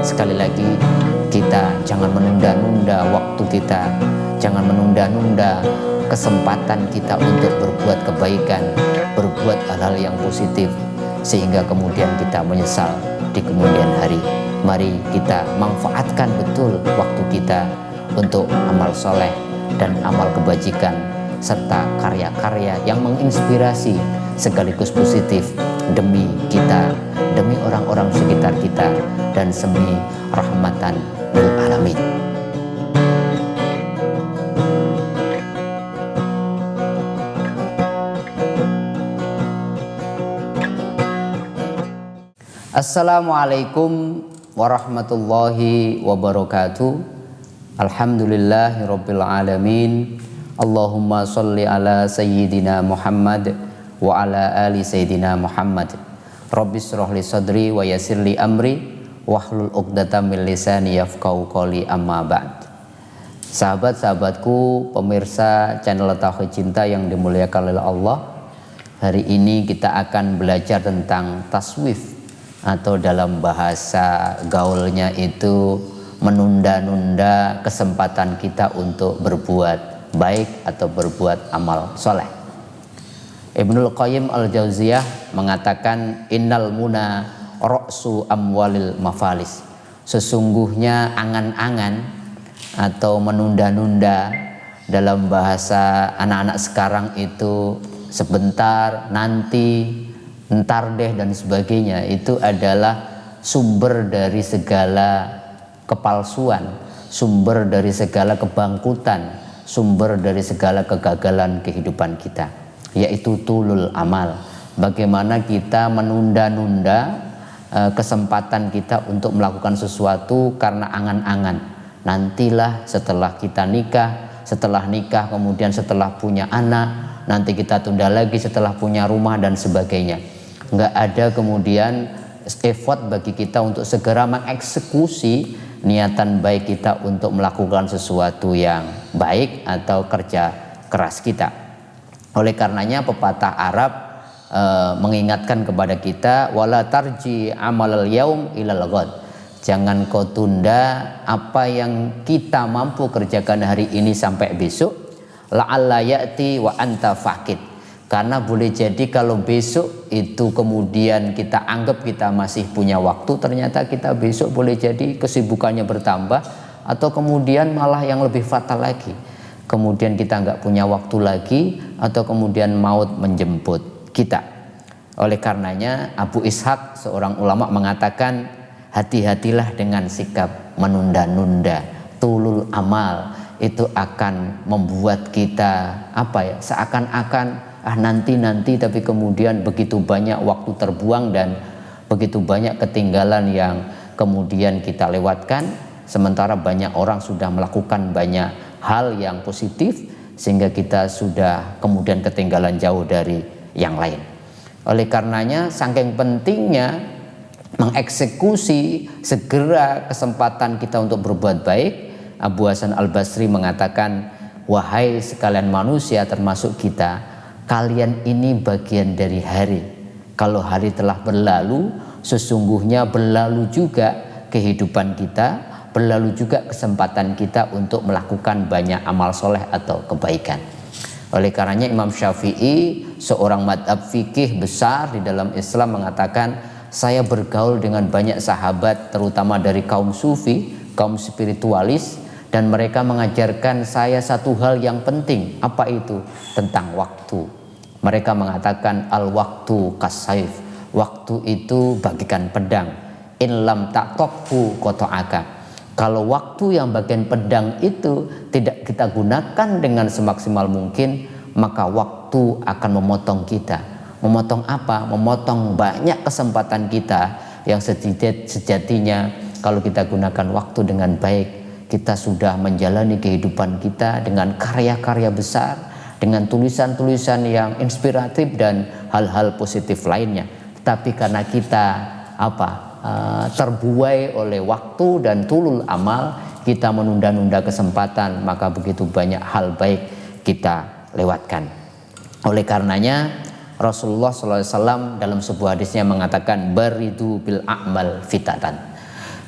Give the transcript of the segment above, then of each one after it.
sekali lagi kita jangan menunda-nunda waktu kita, jangan menunda-nunda kesempatan kita untuk berbuat kebaikan, berbuat hal-hal yang positif, sehingga kemudian kita menyesal di kemudian hari. Mari kita manfaatkan betul waktu kita untuk amal soleh dan amal kebajikan, serta karya-karya yang menginspirasi sekaligus positif demi kita, demi orang-orang sekitar kita, dan semi rahmatan lil alamin. Assalamualaikum warahmatullahi wabarakatuh. Alhamdulillahirabbil alamin. Allahumma sholli ala sayyidina Muhammad wa ala ali sayyidina Muhammad. Rabbis shrah li sadri wa yassir li amri wahlul 'uqdatam min lisani yafqahu qawli, amma ba'd. Sahabat-sahabatku, pemirsa channel Tauhid Cinta yang dimuliakan oleh Allah, hari ini kita akan belajar tentang taswif, atau dalam bahasa gaulnya itu menunda-nunda kesempatan kita untuk berbuat baik atau berbuat amal soleh. Ibnul Qayyim al-Jauziyah mengatakan, innal muna ra'su amwalil mafalis. Sesungguhnya angan-angan atau menunda-nunda dalam bahasa anak-anak sekarang itu sebentar, nanti, entar deh dan sebagainya, itu adalah sumber dari segala kepalsuan, sumber dari segala kebangkutan, sumber dari segala kegagalan kehidupan kita, yaitu tulul amal. Bagaimana kita menunda-nunda kesempatan kita untuk melakukan sesuatu karena angan-angan. Nantilah setelah kita nikah, setelah nikah kemudian setelah punya anak, nanti kita tunda lagi setelah punya rumah dan sebagainya. Nggak ada kemudian effort bagi kita untuk segera mengeksekusi niatan baik kita untuk melakukan sesuatu yang baik atau kerja keras kita. Oleh karenanya pepatah Arab mengingatkan kepada kita, wala tarji amalal yaum ilal ghad. Jangan kau tunda apa yang kita mampu kerjakan hari ini sampai besok, la'alla ya'ti wa anta faqid. Karena boleh jadi kalau besok itu kemudian kita anggap kita masih punya waktu, ternyata kita besok boleh jadi kesibukannya bertambah, atau kemudian malah yang lebih fatal lagi, kemudian kita nggak punya waktu lagi, atau kemudian maut menjemput kita. Oleh karenanya Abu Ishaq, seorang ulama, mengatakan, hati-hatilah dengan sikap menunda-nunda. Tulul amal itu akan membuat kita seakan-akan nanti, tapi kemudian begitu banyak waktu terbuang dan begitu banyak ketinggalan yang kemudian kita lewatkan, sementara banyak orang sudah melakukan banyak hal yang positif sehingga kita sudah kemudian ketinggalan jauh dari yang lain. Oleh karenanya saking pentingnya mengeksekusi segera kesempatan kita untuk berbuat baik, Abu Hasan Al-Basri mengatakan, wahai sekalian manusia termasuk kita, kalian ini bagian dari hari. Kalau hari telah berlalu, sesungguhnya berlalu juga kehidupan kita, berlalu juga kesempatan kita untuk melakukan banyak amal soleh atau kebaikan. Oleh karenanya Imam Syafi'i, seorang madhab fikih besar di dalam Islam, mengatakan, saya bergaul dengan banyak sahabat terutama dari kaum sufi, kaum spiritualis, dan mereka mengajarkan saya satu hal yang penting. Apa itu? Tentang waktu. Mereka mengatakan, al waktu kasayf. Waktu itu bagikan pedang. In lam taqtaqhu qata'aka. Kalau waktu yang bagian pedang itu tidak kita gunakan dengan semaksimal mungkin, maka waktu akan memotong kita. Memotong apa? Memotong banyak kesempatan kita yang sejatinya kalau kita gunakan waktu dengan baik, kita sudah menjalani kehidupan kita dengan karya-karya besar, dengan tulisan-tulisan yang inspiratif dan hal-hal positif lainnya. Tapi karena kita terbuai oleh waktu dan tulul amal, kita menunda-nunda kesempatan, maka begitu banyak hal baik kita lewatkan. Oleh karenanya Rasulullah SAW dalam sebuah hadisnya mengatakan, baridu bil a'mal fitatan.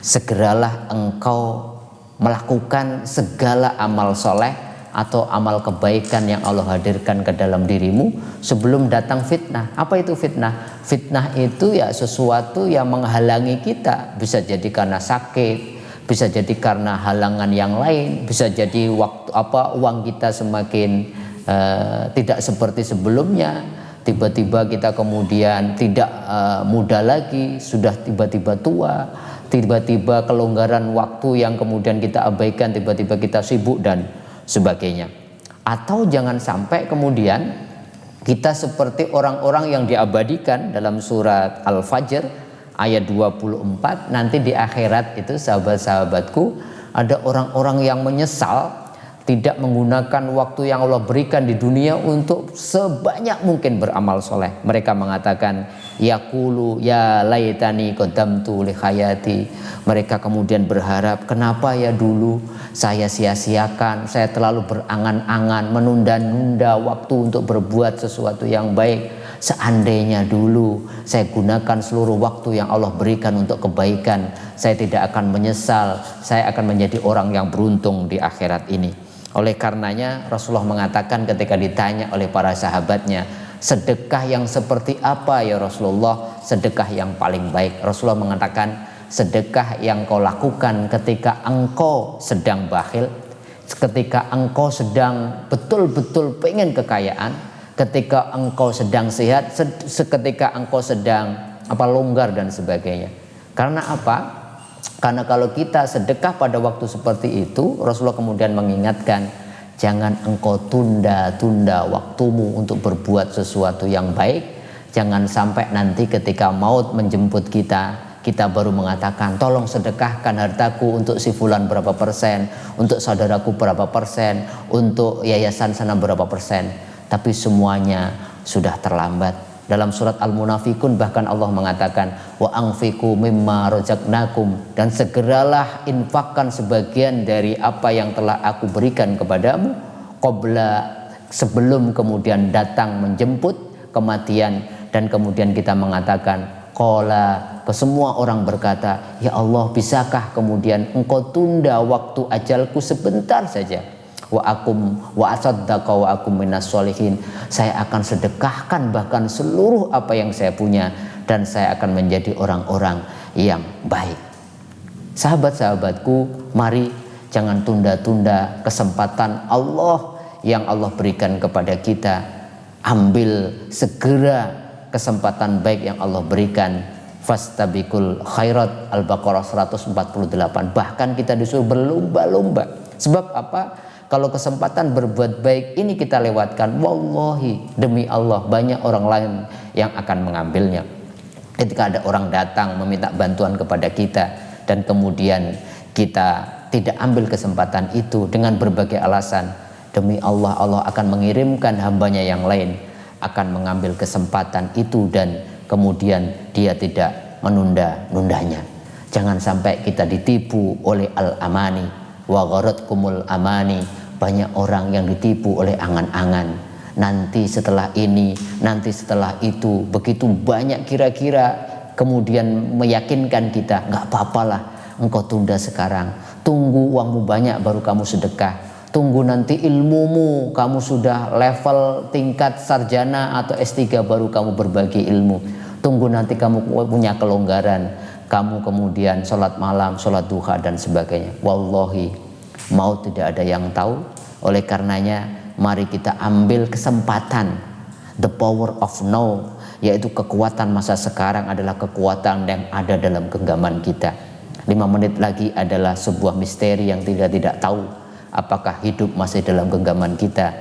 segeralah engkau melakukan segala amal soleh atau amal kebaikan yang Allah hadirkan ke dalam dirimu sebelum datang fitnah. Apa itu fitnah? Fitnah itu ya sesuatu yang menghalangi kita, bisa jadi karena sakit, bisa jadi karena halangan yang lain, bisa jadi uang kita semakin tidak seperti sebelumnya, tiba-tiba kita kemudian tidak muda lagi, sudah tiba-tiba tua, tiba-tiba kelonggaran waktu yang kemudian kita abaikan, tiba-tiba kita sibuk dan sebagainya. Atau jangan sampai kemudian kita seperti orang-orang yang diabadikan dalam surat Al-Fajr ayat 24, nanti di akhirat itu sahabat-sahabatku ada orang-orang yang menyesal tidak menggunakan waktu yang Allah berikan di dunia untuk sebanyak mungkin beramal soleh. Mereka mengatakan yaqulu ya laitani qaddamtu li hayati. Mereka kemudian berharap, kenapa ya dulu saya sia-siakan, saya terlalu berangan-angan, menunda-nunda waktu untuk berbuat sesuatu yang baik. Seandainya dulu saya gunakan seluruh waktu yang Allah berikan untuk kebaikan, saya tidak akan menyesal, saya akan menjadi orang yang beruntung di akhirat ini. Oleh karenanya Rasulullah mengatakan ketika ditanya oleh para sahabatnya, sedekah yang seperti apa ya Rasulullah, sedekah yang paling baik? Rasulullah mengatakan, sedekah yang kau lakukan ketika engkau sedang bakhil, ketika engkau sedang betul-betul pengen kekayaan, ketika engkau sedang sehat, ketika engkau sedang longgar dan sebagainya. Karena apa? Karena kalau kita sedekah pada waktu seperti itu, Rasulullah kemudian mengingatkan, jangan engkau tunda-tunda waktumu untuk berbuat sesuatu yang baik. Jangan sampai nanti ketika maut menjemput kita, kita baru mengatakan, tolong sedekahkan hartaku untuk si fulan berapa persen, untuk saudaraku berapa persen, untuk yayasan sana berapa persen. Tapi semuanya sudah terlambat. Dalam surat Al-Munafikun bahkan Allah mengatakan, wa anfiqu mimma razaqnakum, dan segeralah infakkan sebagian dari apa yang telah aku berikan kepadamu qabla, sebelum kemudian datang menjemput kematian. Dan kemudian kita mengatakan qala, semua orang berkata, ya Allah, bisakah kemudian engkau tunda waktu ajalku sebentar saja? Wa asaddaqa wa akum minas sholihin, saya akan sedekahkan bahkan seluruh apa yang saya punya, dan saya akan menjadi orang-orang yang baik. Sahabat-sahabatku, mari jangan tunda-tunda kesempatan Allah yang Allah berikan kepada kita. Ambil segera kesempatan baik yang Allah berikan. Fastabiqul khairat, Al-Baqarah 148. Bahkan kita disuruh berlomba-lomba. Sebab apa? Kalau kesempatan berbuat baik ini kita lewatkan, wallahi, demi Allah, banyak orang lain yang akan mengambilnya. Ketika ada orang datang meminta bantuan kepada kita, dan kemudian kita tidak ambil kesempatan itu dengan berbagai alasan, demi Allah, Allah akan mengirimkan hambanya yang lain akan mengambil kesempatan itu, dan kemudian dia tidak menunda-nundanya. Jangan sampai kita ditipu oleh al-amani, wa gharatkumul amani. Banyak orang yang ditipu oleh angan-angan, nanti setelah ini, nanti setelah itu, begitu banyak kira-kira, kemudian meyakinkan kita, nggak apa-apalah engkau tunda sekarang, tunggu uangmu banyak baru kamu sedekah, tunggu nanti ilmumu, kamu sudah level tingkat sarjana atau S3 baru kamu berbagi ilmu, tunggu nanti kamu punya kelonggaran, kamu kemudian sholat malam, sholat duha dan sebagainya. Wallahi, maut tidak ada yang tahu. Oleh karenanya mari kita ambil kesempatan. The power of now, yaitu kekuatan masa sekarang adalah kekuatan yang ada dalam genggaman kita. 5 menit lagi adalah sebuah misteri yang tidak tahu apakah hidup masih dalam genggaman kita,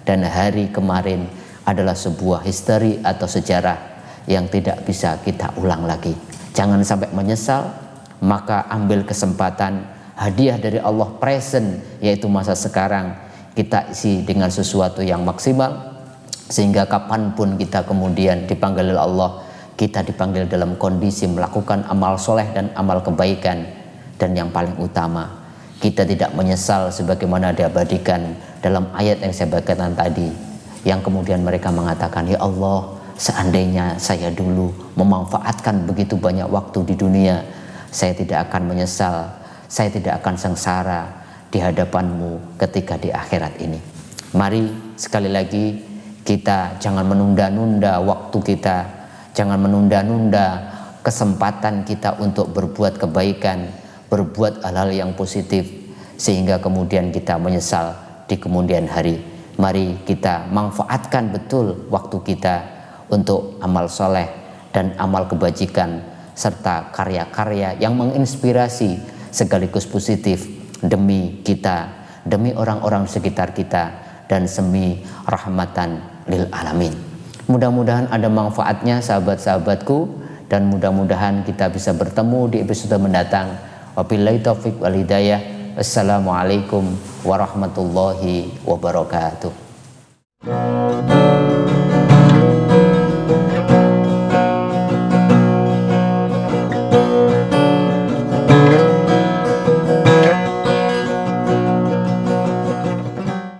dan hari kemarin adalah sebuah history atau sejarah yang tidak bisa kita ulang lagi. Jangan sampai menyesal, maka ambil kesempatan. Hadiah dari Allah present, yaitu masa sekarang, kita isi dengan sesuatu yang maksimal, sehingga kapanpun kita kemudian dipanggil oleh Allah, kita dipanggil dalam kondisi melakukan amal soleh dan amal kebaikan. Dan yang paling utama, kita tidak menyesal sebagaimana diabadikan dalam ayat yang saya bacakan tadi, yang kemudian mereka mengatakan, ya Allah, seandainya saya dulu memanfaatkan begitu banyak waktu di dunia, saya tidak akan menyesal, saya tidak akan sengsara di hadapanmu ketika di akhirat ini. Mari sekali lagi kita jangan menunda-nunda waktu kita, jangan menunda-nunda kesempatan kita untuk berbuat kebaikan, berbuat hal-hal yang positif, sehingga kemudian kita menyesal di kemudian hari. Mari kita manfaatkan betul waktu kita untuk amal soleh dan amal kebajikan, serta karya-karya yang menginspirasi sekaligus positif demi kita, demi orang-orang sekitar kita, dan semi rahmatan lil alamin. Mudah-mudahan ada manfaatnya sahabat-sahabatku, dan mudah-mudahan kita bisa bertemu di episode mendatang. Wabillahi taufiq wal hidayah. Wassalamualaikum warahmatullahi wabarakatuh.